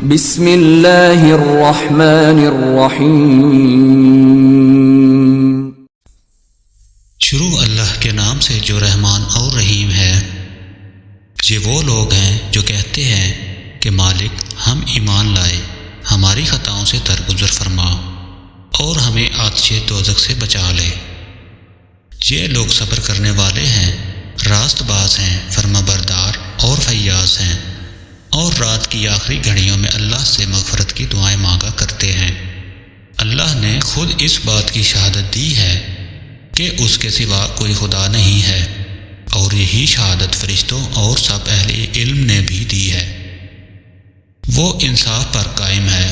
بسم اللہ الرحمن الرحیم۔ شروع اللہ کے نام سے جو رحمان اور رحیم ہے۔ یہ وہ لوگ ہیں جو کہتے ہیں کہ مالک ہم ایمان لائے، ہماری خطاؤں سے درگزر فرما اور ہمیں آتش دوزخ سے بچا لے۔ یہ لوگ صبر کرنے والے ہیں، راست باز ہیں، فرما بردار اور فیاض ہیں، اور رات کی آخری گھڑیوں میں اللہ سے مغفرت کی دعائیں مانگا کرتے ہیں۔ اللہ نے خود اس بات کی شہادت دی ہے کہ اس کے سوا کوئی خدا نہیں ہے، اور یہی شہادت فرشتوں اور سب اہل علم نے بھی دی ہے۔ وہ انصاف پر قائم ہے۔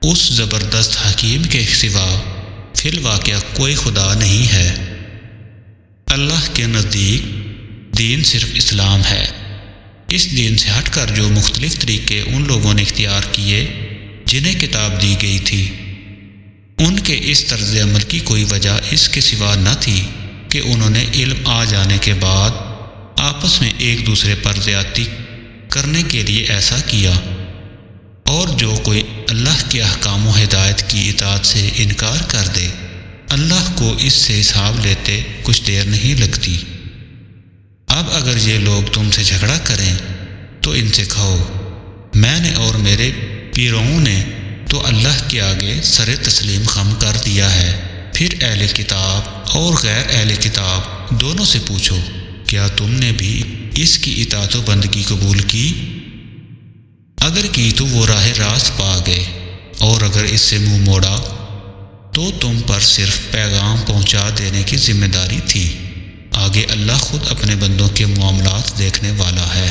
اس زبردست حکیم کے سوا فی الواقع کوئی خدا نہیں ہے۔ اللہ کے نزدیک دین صرف اسلام ہے۔ اس دین سے ہٹ کر جو مختلف طریقے ان لوگوں نے اختیار کیے جنہیں کتاب دی گئی تھی، ان کے اس طرز عمل کی کوئی وجہ اس کے سوا نہ تھی کہ انہوں نے علم آ جانے کے بعد آپس میں ایک دوسرے پر زیادتی کرنے کے لیے ایسا کیا، اور جو کوئی اللہ کے احکام و ہدایت کی اطاعت سے انکار کر دے، اللہ کو اس سے حساب لیتے کچھ دیر نہیں لگتی۔ اب اگر یہ لوگ تم سے جھگڑا کریں تو ان سے کہو، میں نے اور میرے پیروؤں نے تو اللہ کے آگے سر تسلیم خم کر دیا ہے۔ پھر اہل کتاب اور غیر اہل کتاب دونوں سے پوچھو، کیا تم نے بھی اس کی اطاعت و بندگی قبول کی؟ اگر کی تو وہ راہ راست پا گئے، اور اگر اس سے منہ موڑا تو تم پر صرف پیغام پہنچا دینے کی ذمہ داری تھی۔ آگے اللہ خود اپنے بندوں کے معاملات دیکھنے والا ہے۔